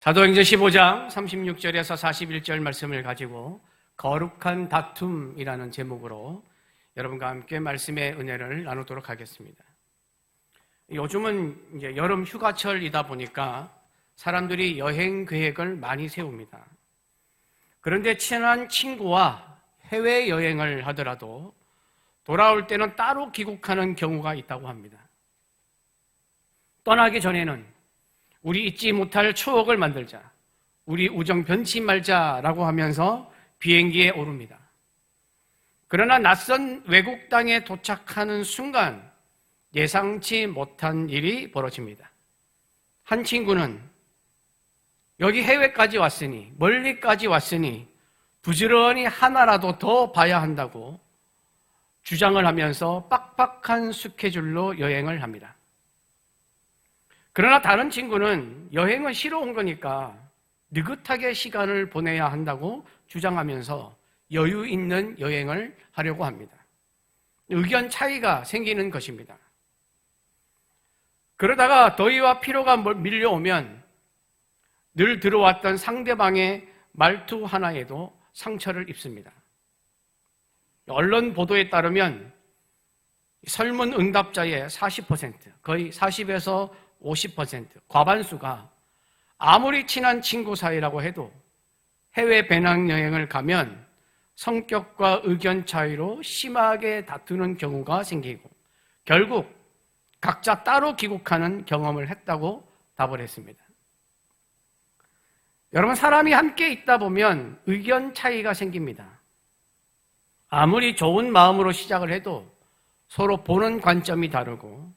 사도행전 15장 36절에서 41절 말씀을 가지고 거룩한 다툼이라는 제목으로 여러분과 함께 말씀의 은혜를 나누도록 하겠습니다. 요즘은 이제 여름 휴가철이다 보니까 사람들이 여행 계획을 많이 세웁니다. 그런데 친한 친구와 해외여행을 하더라도 돌아올 때는 따로 귀국하는 경우가 있다고 합니다. 떠나기 전에는 우리 잊지 못할 추억을 만들자, 우리 우정 변치 말자라고 하면서 비행기에 오릅니다. 그러나 낯선 외국 땅에 도착하는 순간 예상치 못한 일이 벌어집니다. 한 친구는 여기 해외까지 왔으니, 멀리까지 왔으니 부지런히 하나라도 더 봐야 한다고 주장을 하면서 빡빡한 스케줄로 여행을 합니다. 그러나 다른 친구는 여행은 쉬러 온 거니까 느긋하게 시간을 보내야 한다고 주장하면서 여유 있는 여행을 하려고 합니다. 의견 차이가 생기는 것입니다. 그러다가 더위와 피로가 밀려오면 늘 들어왔던 상대방의 말투 하나에도 상처를 입습니다. 언론 보도에 따르면 설문 응답자의 40%, 거의 40에서 50%, 과반수가 아무리 친한 친구 사이라고 해도 해외 배낭여행을 가면 성격과 의견 차이로 심하게 다투는 경우가 생기고 결국 각자 따로 귀국하는 경험을 했다고 답을 했습니다. 여러분, 사람이 함께 있다 보면 의견 차이가 생깁니다. 아무리 좋은 마음으로 시작을 해도 서로 보는 관점이 다르고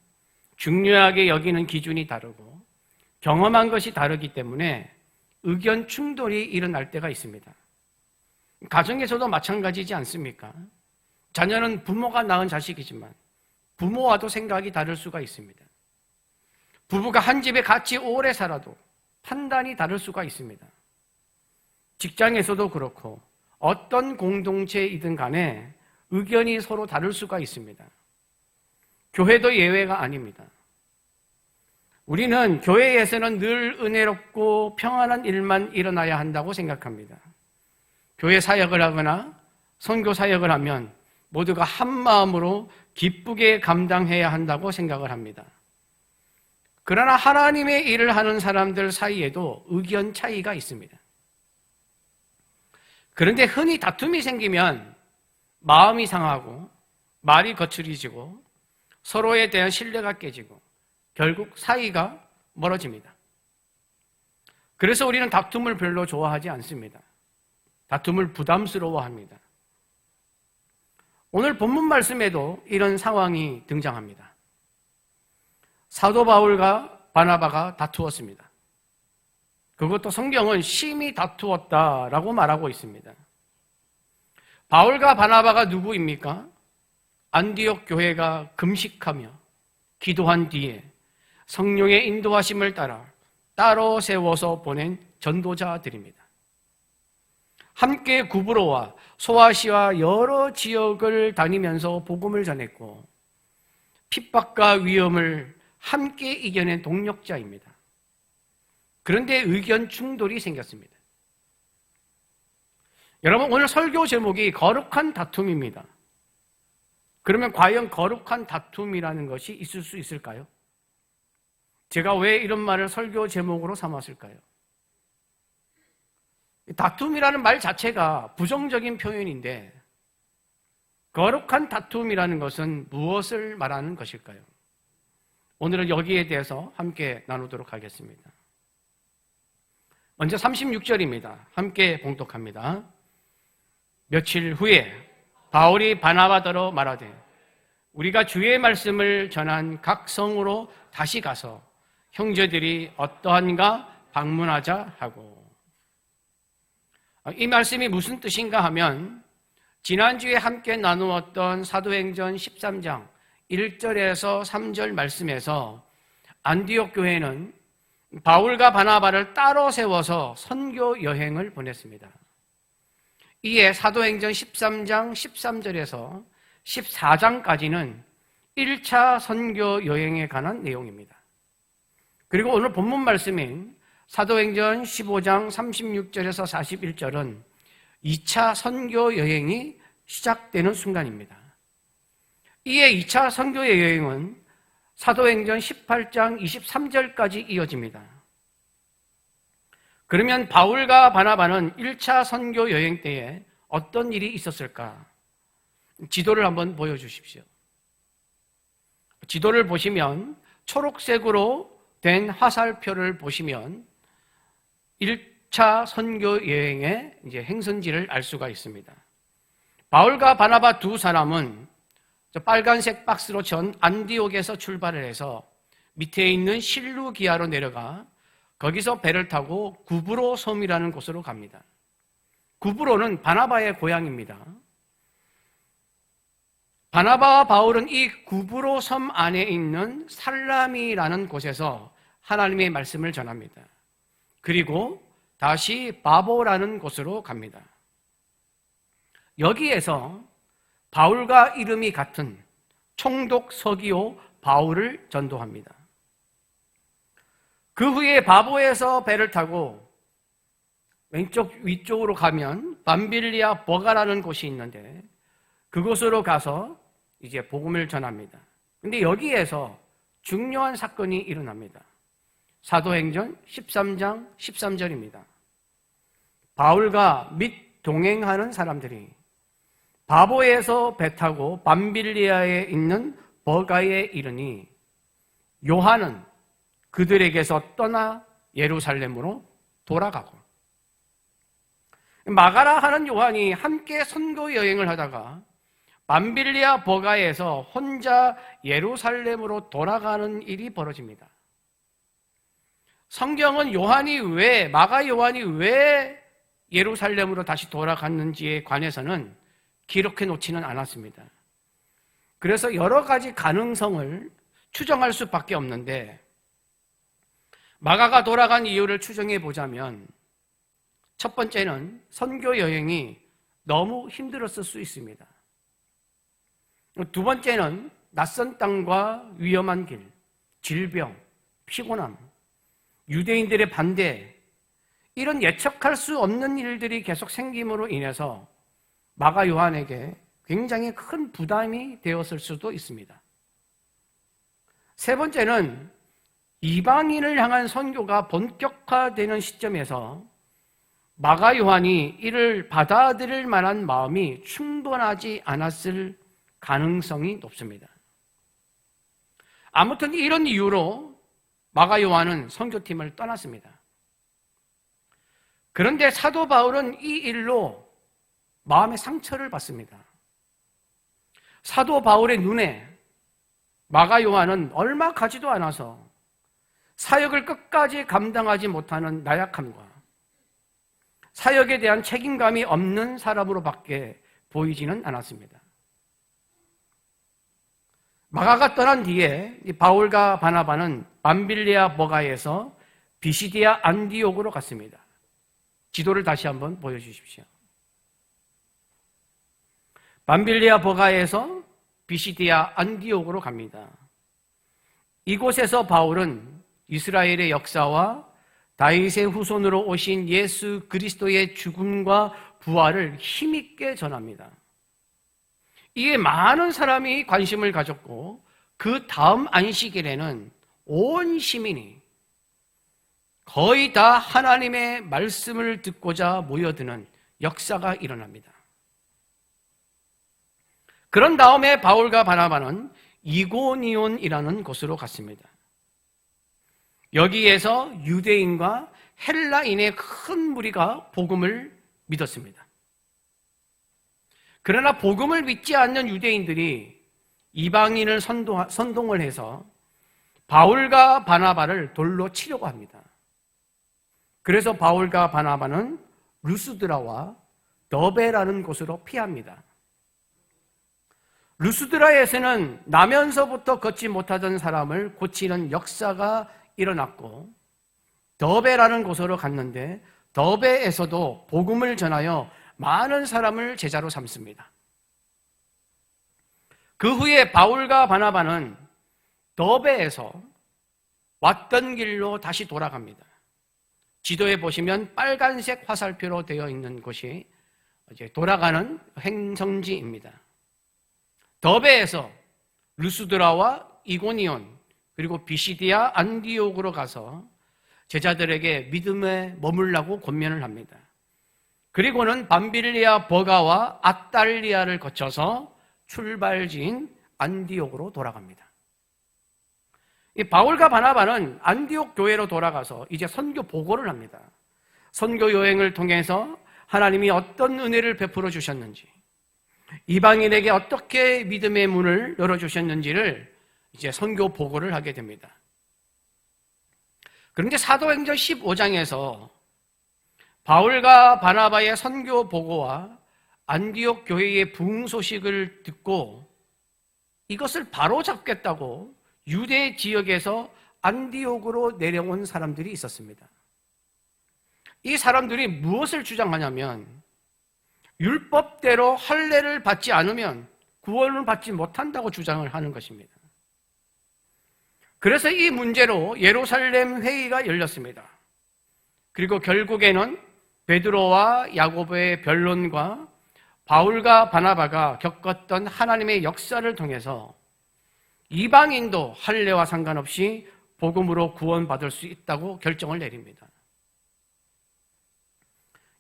중요하게 여기는 기준이 다르고 경험한 것이 다르기 때문에 의견 충돌이 일어날 때가 있습니다. 가정에서도 마찬가지지 않습니까? 자녀는 부모가 낳은 자식이지만 부모와도 생각이 다를 수가 있습니다. 부부가 한 집에 같이 오래 살아도 판단이 다를 수가 있습니다. 직장에서도 그렇고 어떤 공동체이든 간에 의견이 서로 다를 수가 있습니다. 교회도 예외가 아닙니다. 우리는 교회에서는 늘 은혜롭고 평안한 일만 일어나야 한다고 생각합니다. 교회 사역을 하거나 선교 사역을 하면 모두가 한 마음으로 기쁘게 감당해야 한다고 생각을 합니다. 그러나 하나님의 일을 하는 사람들 사이에도 의견 차이가 있습니다. 그런데 흔히 다툼이 생기면 마음이 상하고 말이 거칠어지고 서로에 대한 신뢰가 깨지고 결국 사이가 멀어집니다. 그래서 우리는 다툼을 별로 좋아하지 않습니다. 다툼을 부담스러워합니다. 오늘 본문 말씀에도 이런 상황이 등장합니다. 사도 바울과 바나바가 다투었습니다. 그것도 성경은 심히 다투었다라고 말하고 있습니다. 바울과 바나바가 누구입니까? 안디옥 교회가 금식하며 기도한 뒤에 성령의 인도하심을 따라 따로 세워서 보낸 전도자들입니다. 함께 구브로와 소아시아 여러 지역을 다니면서 복음을 전했고 핍박과 위험을 함께 이겨낸 동력자입니다. 그런데 의견 충돌이 생겼습니다. 여러분, 오늘 설교 제목이 거룩한 다툼입니다. 그러면 과연 거룩한 다툼이라는 것이 있을 수 있을까요? 제가 왜 이런 말을 설교 제목으로 삼았을까요? 다툼이라는 말 자체가 부정적인 표현인데 거룩한 다툼이라는 것은 무엇을 말하는 것일까요? 오늘은 여기에 대해서 함께 나누도록 하겠습니다. 먼저 36절입니다. 함께 봉독합니다. 며칠 후에 바울이 바나바더러 말하되 우리가 주의 말씀을 전한 각 성으로 다시 가서 형제들이 어떠한가 방문하자 하고, 이 말씀이 무슨 뜻인가 하면 지난주에 함께 나누었던 사도행전 13장 1절에서 3절 말씀에서 안디옥 교회는 바울과 바나바를 따로 세워서 선교 여행을 보냈습니다. 이에 사도행전 13장 13절에서 14장까지는 1차 선교 여행에 관한 내용입니다. 그리고 오늘 본문 말씀인 사도행전 15장 36절에서 41절은 2차 선교 여행이 시작되는 순간입니다. 이에 2차 선교 여행은 사도행전 18장 23절까지 이어집니다. 그러면 바울과 바나바는 1차 선교 여행 때에 어떤 일이 있었을까? 지도를 한번 보여주십시오. 지도를 보시면 초록색으로 된 화살표를 보시면 1차 선교 여행의 행선지를 알 수가 있습니다. 바울과 바나바 두 사람은 빨간색 박스로 전 안디옥에서 출발을 해서 밑에 있는 실루기아로 내려가 거기서 배를 타고 구브로 섬이라는 곳으로 갑니다. 구브로는 바나바의 고향입니다. 바나바와 바울은 이 구브로 섬 안에 있는 살라미라는 곳에서 하나님의 말씀을 전합니다. 그리고 다시 바보라는 곳으로 갑니다. 여기에서 바울과 이름이 같은 총독 서기오 바울을 전도합니다. 그 후에 바보에서 배를 타고 왼쪽 위쪽으로 가면 밤빌리아 버가라는 곳이 있는데 그곳으로 가서 이제 복음을 전합니다. 근데 여기에서 중요한 사건이 일어납니다. 사도행전 13장 13절입니다. 바울과 및 동행하는 사람들이 바보에서 배 타고 밤빌리아에 있는 버가에 이르니 요한은 그들에게서 떠나 예루살렘으로 돌아가고, 마가라 하는 요한이 함께 선교 여행을 하다가 밤빌리아 버가에서 혼자 예루살렘으로 돌아가는 일이 벌어집니다. 성경은 마가 요한이 왜 예루살렘으로 다시 돌아갔는지에 관해서는 기록해 놓지는 않았습니다. 그래서 여러 가지 가능성을 추정할 수밖에 없는데, 마가가 돌아간 이유를 추정해 보자면 첫 번째는 선교 여행이 너무 힘들었을 수 있습니다. 두 번째는 낯선 땅과 위험한 길, 질병, 피곤함, 유대인들의 반대, 이런 예측할 수 없는 일들이 계속 생김으로 인해서 마가 요한에게 굉장히 큰 부담이 되었을 수도 있습니다. 세 번째는 이방인을 향한 선교가 본격화되는 시점에서 마가 요한이 이를 받아들일 만한 마음이 충분하지 않았을 가능성이 높습니다. 아무튼 이런 이유로 마가 요한은 선교팀을 떠났습니다. 그런데 사도 바울은 이 일로 마음의 상처를 받습니다. 사도 바울의 눈에 마가 요한은 얼마 가지도 않아서 사역을 끝까지 감당하지 못하는 나약함과 사역에 대한 책임감이 없는 사람으로밖에 보이지는 않았습니다. 마가가 떠난 뒤에 바울과 바나바는 밤빌리아 버가에서 비시디아 안디옥으로 갔습니다. 지도를 다시 한번 보여주십시오. 밤빌리아 버가에서 비시디아 안디옥으로 갑니다. 이곳에서 바울은 이스라엘의 역사와 다윗의 후손으로 오신 예수 그리스도의 죽음과 부활을 힘있게 전합니다. 이에 많은 사람이 관심을 가졌고, 그 다음 안식일에는 온 시민이 거의 다 하나님의 말씀을 듣고자 모여드는 역사가 일어납니다. 그런 다음에 바울과 바나바는 이고니온이라는 곳으로 갔습니다. 여기에서 유대인과 헬라인의 큰 무리가 복음을 믿었습니다. 그러나 복음을 믿지 않는 유대인들이 이방인을 선동을 해서 바울과 바나바를 돌로 치려고 합니다. 그래서 바울과 바나바는 루스드라와 더베라는 곳으로 피합니다. 루스드라에서는 나면서부터 걷지 못하던 사람을 고치는 역사가 일어났고, 더베라는 곳으로 갔는데 더베에서도 복음을 전하여 많은 사람을 제자로 삼습니다. 그 후에 바울과 바나바는 더베에서 왔던 길로 다시 돌아갑니다. 지도에 보시면 빨간색 화살표로 되어 있는 곳이 이제 돌아가는 행성지입니다. 더베에서 루스드라와 이고니온 그리고 비시디아 안디옥으로 가서 제자들에게 믿음에 머물라고 권면을 합니다. 그리고는 밤빌리아 버가와 아달리아를 거쳐서 출발지인 안디옥으로 돌아갑니다. 이 바울과 바나바는 안디옥 교회로 돌아가서 이제 선교 보고를 합니다. 선교 여행을 통해서 하나님이 어떤 은혜를 베풀어 주셨는지, 이방인에게 어떻게 믿음의 문을 열어주셨는지를 이제 선교 보고를 하게 됩니다. 그런데 사도행전 15장에서 바울과 바나바의 선교 보고와 안디옥 교회의 부흥 소식을 듣고 이것을 바로잡겠다고 유대 지역에서 안디옥으로 내려온 사람들이 있었습니다. 이 사람들이 무엇을 주장하냐면 율법대로 할례를 받지 않으면 구원을 받지 못한다고 주장을 하는 것입니다. 그래서 이 문제로 예루살렘 회의가 열렸습니다. 그리고 결국에는 베드로와 야고보의 변론과 바울과 바나바가 겪었던 하나님의 역사를 통해서 이방인도 할례와 상관없이 복음으로 구원받을 수 있다고 결정을 내립니다.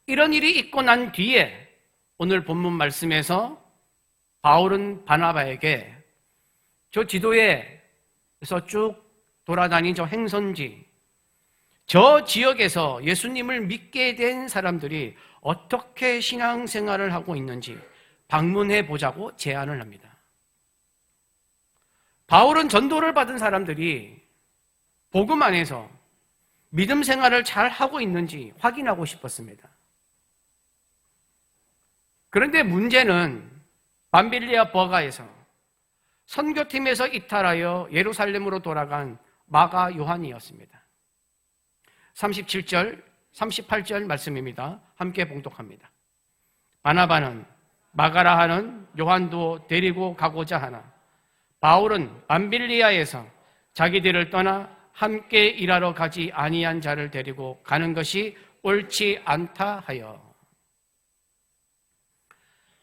이런 일이 있고 난 뒤에 오늘 본문 말씀에서 바울은 바나바에게 저 지도에서 쭉 돌아다닌 저 행선지, 저 지역에서 예수님을 믿게 된 사람들이 어떻게 신앙생활을 하고 있는지 방문해 보자고 제안을 합니다. 바울은 전도를 받은 사람들이 복음 안에서 믿음 생활을 잘 하고 있는지 확인하고 싶었습니다. 그런데 문제는 밤빌리아 버가에서 선교팀에서 이탈하여 예루살렘으로 돌아간 마가 요한이었습니다. 37절, 38절 말씀입니다. 함께 봉독합니다. 바나바는 마가라 하는 요한도 데리고 가고자 하나 바울은 밤빌리아에서 자기들을 떠나 함께 일하러 가지 아니한 자를 데리고 가는 것이 옳지 않다 하여.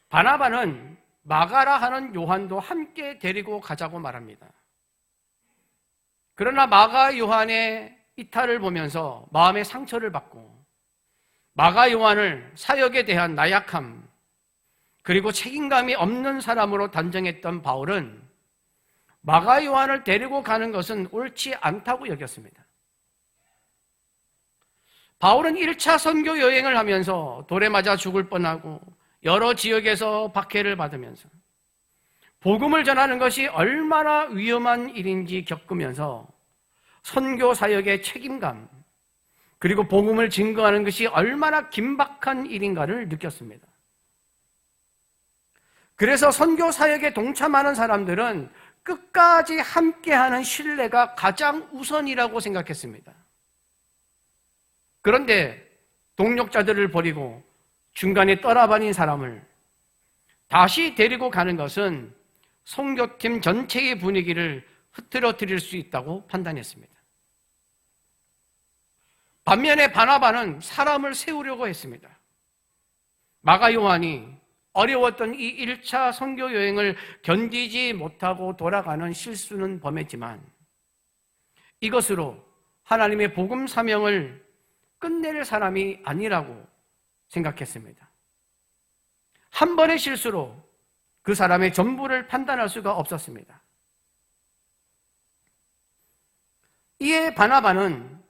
바나바는 마가라 하는 요한도 함께 데리고 가자고 말합니다. 그러나 마가 요한의 이탈을 보면서 마음의 상처를 받고 마가 요한을 사역에 대한 나약함 그리고 책임감이 없는 사람으로 단정했던 바울은 마가 요한을 데리고 가는 것은 옳지 않다고 여겼습니다. 바울은 1차 선교 여행을 하면서 돌에 맞아 죽을 뻔하고 여러 지역에서 박해를 받으면서 복음을 전하는 것이 얼마나 위험한 일인지 겪으면서 선교 사역의 책임감 그리고 복음을 증거하는 것이 얼마나 긴박한 일인가를 느꼈습니다. 그래서 선교 사역에 동참하는 사람들은 끝까지 함께하는 신뢰가 가장 우선이라고 생각했습니다. 그런데 동력자들을 버리고 중간에 떠나버린 사람을 다시 데리고 가는 것은 선교팀 전체의 분위기를 흐트러뜨릴 수 있다고 판단했습니다. 반면에 바나바는 사람을 세우려고 했습니다. 마가 요한이 어려웠던 이 1차 선교 여행을 견디지 못하고 돌아가는 실수는 범했지만 이것으로 하나님의 복음 사명을 끝낼 사람이 아니라고 생각했습니다. 한 번의 실수로 그 사람의 전부를 판단할 수가 없었습니다. 이에 바나바는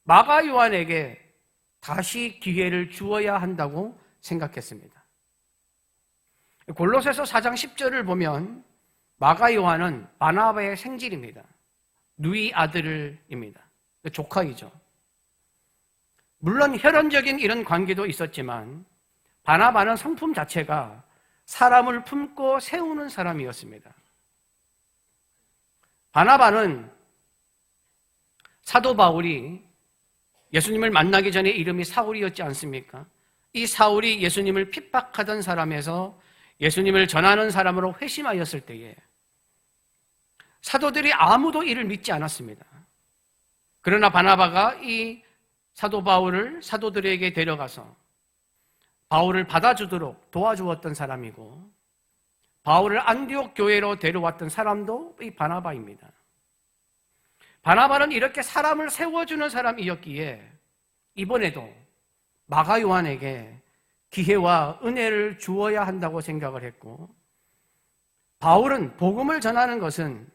마가 요한에게 다시 기회를 주어야 한다고 생각했습니다. 골로새서 4장 10절을 보면 마가 요한은 바나바의 생질입니다. 누이 아들입니다. 조카이죠. 물론 혈연적인 이런 관계도 있었지만 바나바는 성품 자체가 사람을 품고 세우는 사람이었습니다. 바나바는 사도 바울이 예수님을 만나기 전에 이름이 사울이었지 않습니까? 이 사울이 예수님을 핍박하던 사람에서 예수님을 전하는 사람으로 회심하였을 때에 사도들이 아무도 이를 믿지 않았습니다. 그러나 바나바가 이 사도 바울을 사도들에게 데려가서 바울을 받아주도록 도와주었던 사람이고, 바울을 안디옥 교회로 데려왔던 사람도 이 바나바입니다. 바나바는 이렇게 사람을 세워주는 사람이었기에 이번에도 마가 요한에게 기회와 은혜를 주어야 한다고 생각을 했고, 바울은 복음을 전하는 것은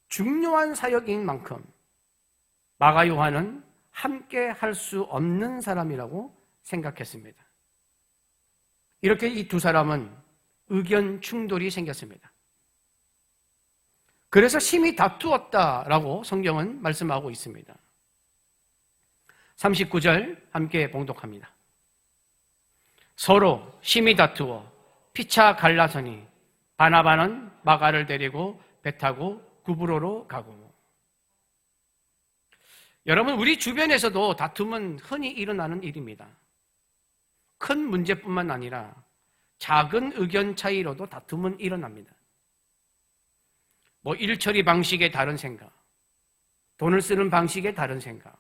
중요한 사역인 만큼 마가 요한은 함께 할 수 없는 사람이라고 생각했습니다. 이렇게 이 두 사람은 의견 충돌이 생겼습니다. 그래서 심히 다투었다라고 성경은 말씀하고 있습니다. 39절 함께 봉독합니다. 서로 심히 다투어 피차 갈라서니 바나바는 마가를 데리고 배 타고 구브로로 가고. 여러분, 우리 주변에서도 다툼은 흔히 일어나는 일입니다. 큰 문제뿐만 아니라 작은 의견 차이로도 다툼은 일어납니다. 일처리 방식의 다른 생각, 돈을 쓰는 방식의 다른 생각,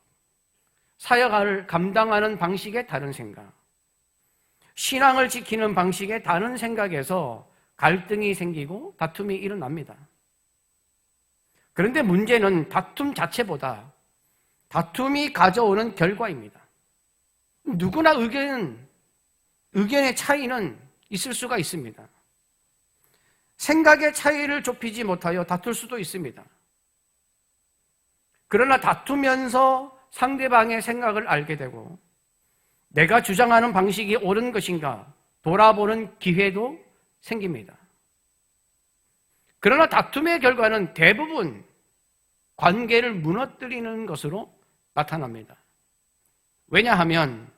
사역을 감당하는 방식의 다른 생각, 신앙을 지키는 방식의 다른 생각에서 갈등이 생기고 다툼이 일어납니다. 그런데 문제는 다툼 자체보다 다툼이 가져오는 결과입니다. 누구나 의견의 차이는 있을 수가 있습니다. 생각의 차이를 좁히지 못하여 다툴 수도 있습니다. 그러나 다투면서 상대방의 생각을 알게 되고 내가 주장하는 방식이 옳은 것인가 돌아보는 기회도 생깁니다. 그러나 다툼의 결과는 대부분 관계를 무너뜨리는 것으로 나타납니다. 왜냐하면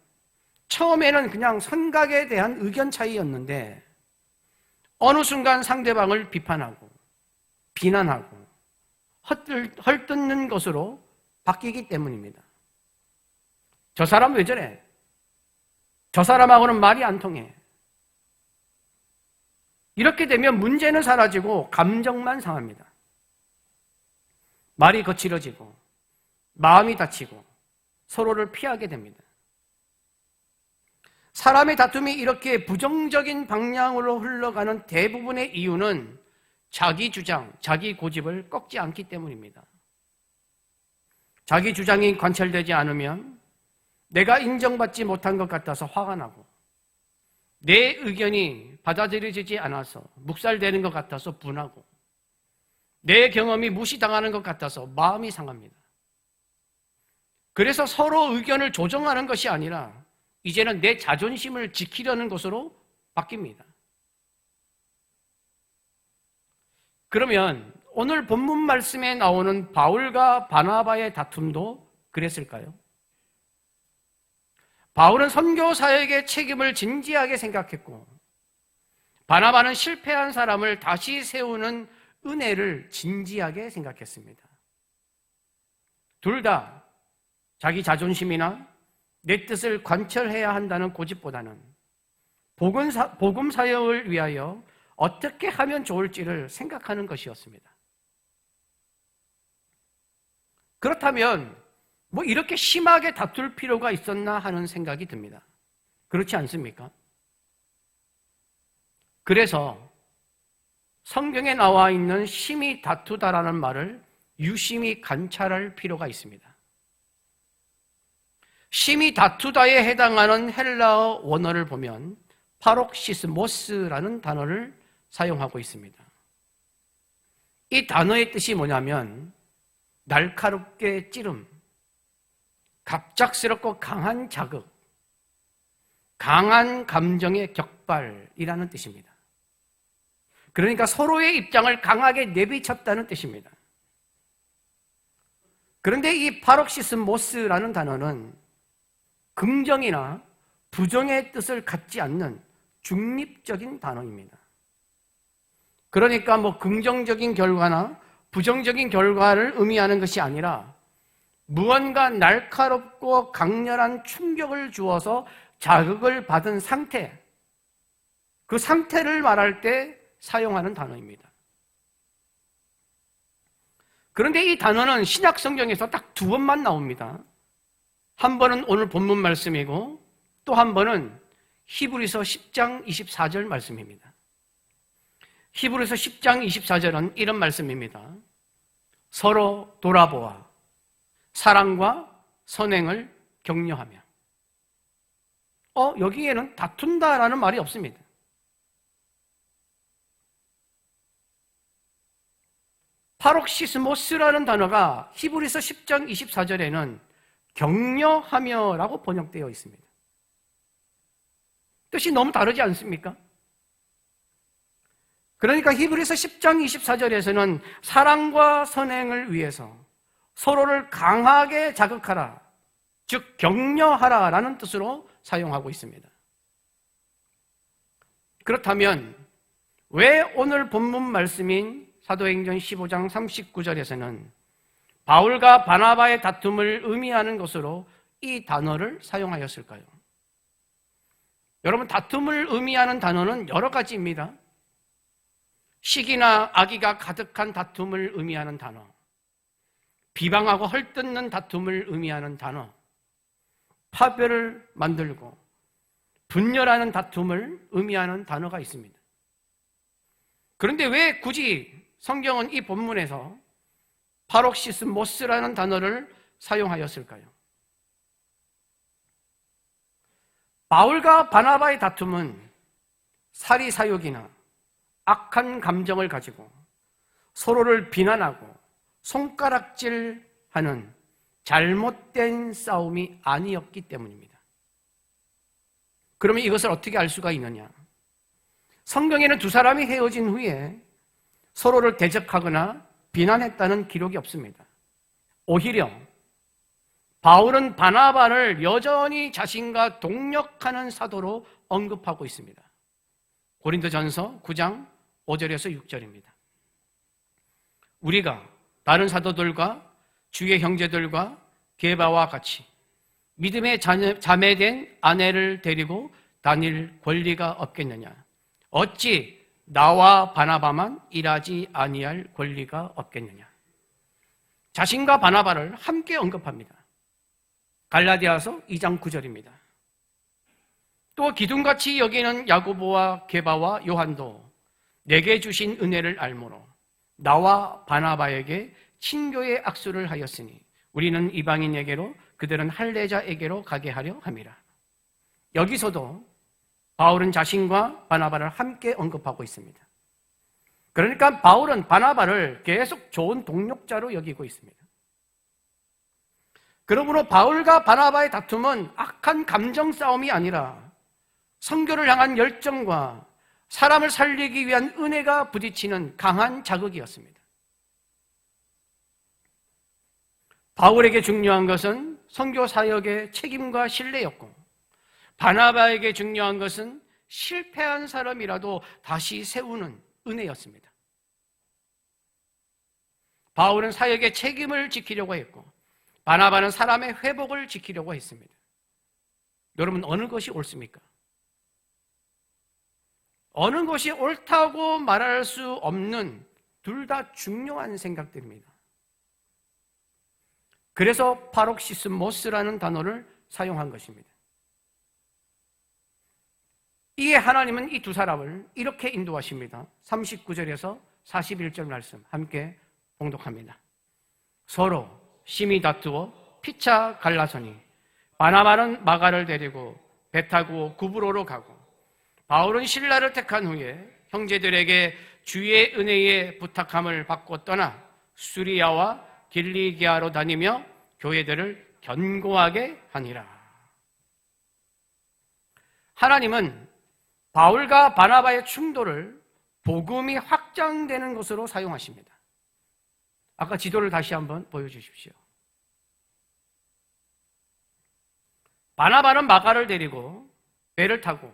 처음에는 그냥 생각에 대한 의견 차이였는데 어느 순간 상대방을 비판하고 비난하고 헐뜯는 것으로 바뀌기 때문입니다. 저 사람 왜 저래? 저 사람하고는 말이 안 통해. 이렇게 되면 문제는 사라지고 감정만 상합니다. 말이 거칠어지고 마음이 다치고 서로를 피하게 됩니다. 사람의 다툼이 이렇게 부정적인 방향으로 흘러가는 대부분의 이유는 자기 주장, 자기 고집을 꺾지 않기 때문입니다. 자기 주장이 관철되지 않으면 내가 인정받지 못한 것 같아서 화가 나고 내 의견이 받아들여지지 않아서 묵살되는 것 같아서 분하고 내 경험이 무시당하는 것 같아서 마음이 상합니다. 그래서 서로 의견을 조정하는 것이 아니라 이제는 내 자존심을 지키려는 것으로 바뀝니다. 그러면 오늘 본문 말씀에 나오는 바울과 바나바의 다툼도 그랬을까요? 바울은 선교 사역의 책임을 진지하게 생각했고 바나바는 실패한 사람을 다시 세우는 은혜를 진지하게 생각했습니다. 둘 다 자기 자존심이나 내 뜻을 관철해야 한다는 고집보다는 복음 사역을 위하여 어떻게 하면 좋을지를 생각하는 것이었습니다. 그렇다면 이렇게 심하게 다툴 필요가 있었나 하는 생각이 듭니다. 그렇지 않습니까? 그래서 성경에 나와 있는 심히 다투다라는 말을 유심히 관찰할 필요가 있습니다. 심히 다투다에 해당하는 헬라어 원어를 보면 파록시스모스라는 단어를 사용하고 있습니다. 이 단어의 뜻이 뭐냐면 날카롭게 찌름, 갑작스럽고 강한 자극, 강한 감정의 격발이라는 뜻입니다. 그러니까 서로의 입장을 강하게 내비쳤다는 뜻입니다. 그런데 이 파록시스모스라는 단어는 긍정이나 부정의 뜻을 갖지 않는 중립적인 단어입니다. 그러니까 긍정적인 결과나 부정적인 결과를 의미하는 것이 아니라 무언가 날카롭고 강렬한 충격을 주어서 자극을 받은 상태, 그 상태를 말할 때 사용하는 단어입니다. 그런데 이 단어는 신약 성경에서 딱 2번만 나옵니다. 한 번은 오늘 본문 말씀이고 또 한 번은 히브리서 10장 24절 말씀입니다. 히브리서 10장 24절은 이런 말씀입니다. 서로 돌아보아 사랑과 선행을 격려하며. 여기에는 다툰다라는 말이 없습니다. 파록시스모스라는 단어가 히브리서 10장 24절에는 격려하며라고 번역되어 있습니다. 뜻이 너무 다르지 않습니까? 그러니까 히브리서 10장 24절에서는 사랑과 선행을 위해서 서로를 강하게 자극하라, 즉 격려하라라는 뜻으로 사용하고 있습니다. 그렇다면 왜 오늘 본문 말씀인 사도행전 15장 39절에서는 바울과 바나바의 다툼을 의미하는 것으로 이 단어를 사용하였을까요? 여러분, 다툼을 의미하는 단어는 여러 가지입니다. 시기나 악의가 가득한 다툼을 의미하는 단어, 비방하고 헐뜯는 다툼을 의미하는 단어, 파별을 만들고 분열하는 다툼을 의미하는 단어가 있습니다. 그런데 왜 굳이 성경은 이 본문에서 파록시스모스라는 단어를 사용하였을까요? 바울과 바나바의 다툼은 사리사욕이나 악한 감정을 가지고 서로를 비난하고 손가락질하는 잘못된 싸움이 아니었기 때문입니다. 그러면 이것을 어떻게 알 수가 있느냐? 성경에는 두 사람이 헤어진 후에 서로를 대적하거나 비난했다는 기록이 없습니다. 오히려 바울은 바나바를 여전히 자신과 동력하는 사도로 언급하고 있습니다. 고린도전서 9장 5절에서 6절입니다. 우리가 다른 사도들과 주의 형제들과 게바와 같이 믿음의 자매된 아내를 데리고 다닐 권리가 없겠느냐? 어찌 나와 바나바만 일하지 아니할 권리가 없겠느냐? 자신과 바나바를 함께 언급합니다. 갈라디아서 2장 9절입니다. 또 기둥같이 여기는 야고보와 게바와 요한도 내게 주신 은혜를 알므로 나와 바나바에게 친교의 악수를 하였으니 우리는 이방인에게로 그들은 할례자에게로 가게 하려 함이라. 여기서도 바울은 자신과 바나바를 함께 언급하고 있습니다. 그러니까 바울은 바나바를 계속 좋은 동력자로 여기고 있습니다. 그러므로 바울과 바나바의 다툼은 악한 감정 싸움이 아니라 선교를 향한 열정과 사람을 살리기 위한 은혜가 부딪히는 강한 자극이었습니다. 바울에게 중요한 것은 선교 사역의 책임과 신뢰였고 바나바에게 중요한 것은 실패한 사람이라도 다시 세우는 은혜였습니다. 바울은 사역의 책임을 지키려고 했고 바나바는 사람의 회복을 지키려고 했습니다. 여러분, 어느 것이 옳습니까? 어느 것이 옳다고 말할 수 없는 둘 다 중요한 생각들입니다. 그래서 파록시스모스라는 단어를 사용한 것입니다. 이에 하나님은 이 두 사람을 이렇게 인도하십니다. 39절에서 41절 말씀 함께 봉독합니다. 서로 심히 다투어 피차 갈라서니 바나바는 마가를 데리고 배 타고 구브로로 가고 바울은 실라를 택한 후에 형제들에게 주의 은혜에 부탁함을 받고 떠나 수리아와 길리기아로 다니며 교회들을 견고하게 하니라. 하나님은 바울과 바나바의 충돌을 복음이 확장되는 것으로 사용하십니다. 아까 지도를 다시 한번 보여주십시오. 바나바는 마가를 데리고 배를 타고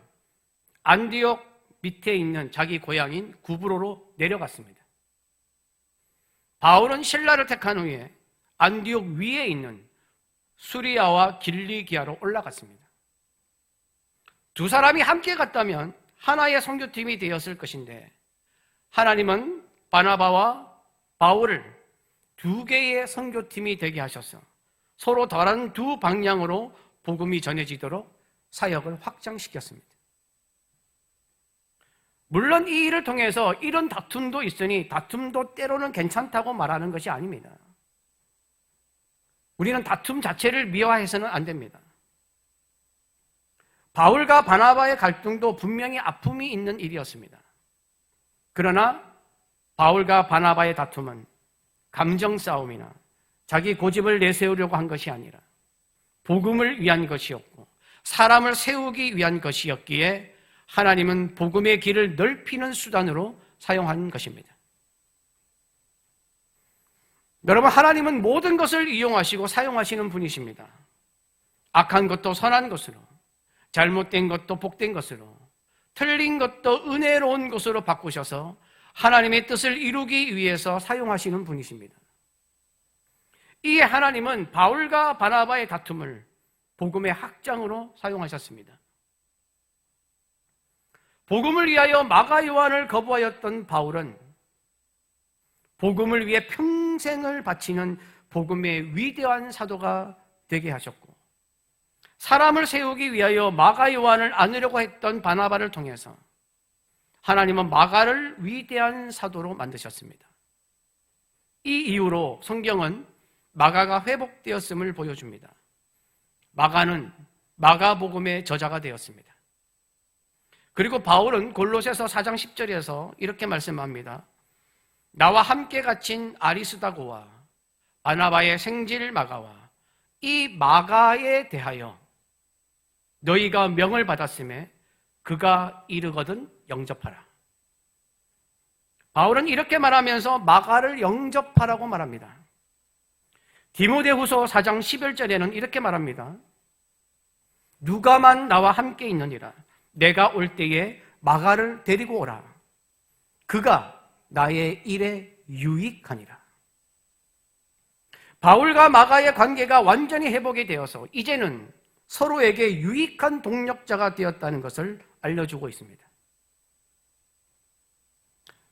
안디옥 밑에 있는 자기 고향인 구브로로 내려갔습니다. 바울은 실라를 택한 후에 안디옥 위에 있는 수리아와 길리기아로 올라갔습니다. 두 사람이 함께 갔다면 하나의 선교팀이 되었을 것인데 하나님은 바나바와 바울을 두 개의 선교팀이 되게 하셔서 서로 다른 두 방향으로 복음이 전해지도록 사역을 확장시켰습니다. 물론 이 일을 통해서 이런 다툼도 있으니 다툼도 때로는 괜찮다고 말하는 것이 아닙니다. 우리는 다툼 자체를 미화해서는 안 됩니다. 바울과 바나바의 갈등도 분명히 아픔이 있는 일이었습니다. 그러나 바울과 바나바의 다툼은 감정 싸움이나 자기 고집을 내세우려고 한 것이 아니라 복음을 위한 것이었고 사람을 세우기 위한 것이었기에 하나님은 복음의 길을 넓히는 수단으로 사용한 것입니다. 여러분, 하나님은 모든 것을 이용하시고 사용하시는 분이십니다. 악한 것도 선한 것으로, 잘못된 것도 복된 것으로, 틀린 것도 은혜로운 것으로 바꾸셔서 하나님의 뜻을 이루기 위해서 사용하시는 분이십니다. 이 하나님은 바울과 바나바의 다툼을 복음의 확장으로 사용하셨습니다. 복음을 위하여 마가 요한을 거부하였던 바울은 복음을 위해 평생을 바치는 복음의 위대한 사도가 되게 하셨고, 사람을 세우기 위하여 마가 요한을 안으려고 했던 바나바를 통해서 하나님은 마가를 위대한 사도로 만드셨습니다. 이 이후로 성경은 마가가 회복되었음을 보여줍니다. 마가는 마가복음의 저자가 되었습니다. 그리고 바울은 골로새서 4장 10절에서 이렇게 말씀합니다. 나와 함께 갇힌 아리스다고와 바나바의 생질 마가와 이 마가에 대하여 너희가 명을 받았음에 그가 이르거든 영접하라. 바울은 이렇게 말하면서 마가를 영접하라고 말합니다. 디모데후서 4장 11절에는 이렇게 말합니다. 누가만 나와 함께 있느니라. 내가 올 때에 마가를 데리고 오라. 그가 나의 일에 유익하니라. 바울과 마가의 관계가 완전히 회복이 되어서 이제는 서로에게 유익한 동력자가 되었다는 것을 알려주고 있습니다.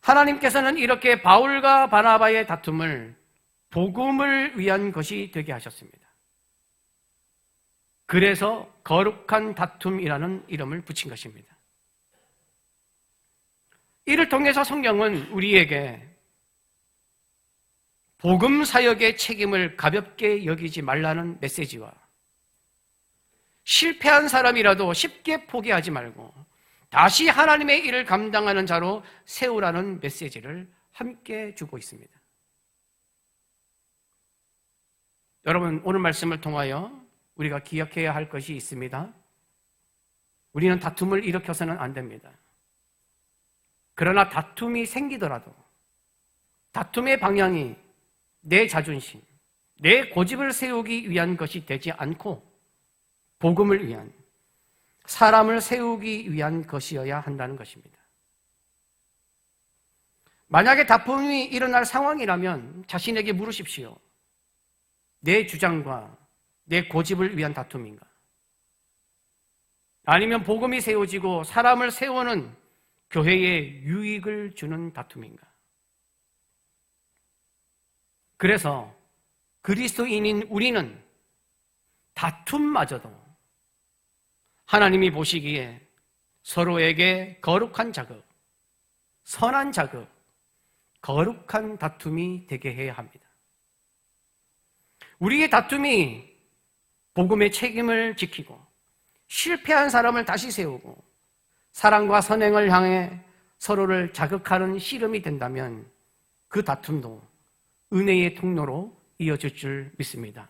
하나님께서는 이렇게 바울과 바나바의 다툼을 복음을 위한 것이 되게 하셨습니다. 그래서 거룩한 다툼이라는 이름을 붙인 것입니다. 이를 통해서 성경은 우리에게 복음 사역의 책임을 가볍게 여기지 말라는 메시지와 실패한 사람이라도 쉽게 포기하지 말고 다시 하나님의 일을 감당하는 자로 세우라는 메시지를 함께 주고 있습니다. 여러분, 오늘 말씀을 통하여 우리가 기억해야 할 것이 있습니다. 우리는 다툼을 일으켜서는 안 됩니다. 그러나 다툼이 생기더라도 다툼의 방향이 내 자존심, 내 고집을 세우기 위한 것이 되지 않고 복음을 위한, 사람을 세우기 위한 것이어야 한다는 것입니다. 만약에 다툼이 일어날 상황이라면 자신에게 물으십시오. 내 주장과 내 고집을 위한 다툼인가? 아니면 복음이 세워지고 사람을 세우는 교회에 유익을 주는 다툼인가? 그래서 그리스도인인 우리는 다툼마저도 하나님이 보시기에 서로에게 거룩한 자극, 선한 자극, 거룩한 다툼이 되게 해야 합니다. 우리의 다툼이 복음의 책임을 지키고 실패한 사람을 다시 세우고 사랑과 선행을 향해 서로를 자극하는 씨름이 된다면 그 다툼도 은혜의 통로로 이어질 줄 믿습니다.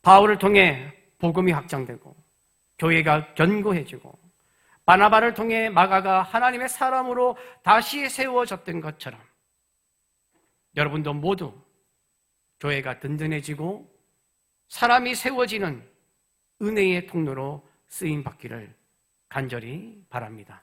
바울을 통해 복음이 확장되고 교회가 견고해지고 바나바를 통해 마가가 하나님의 사람으로 다시 세워졌던 것처럼 여러분도 모두 교회가 든든해지고 사람이 세워지는 은혜의 통로로 쓰임받기를 간절히 바랍니다.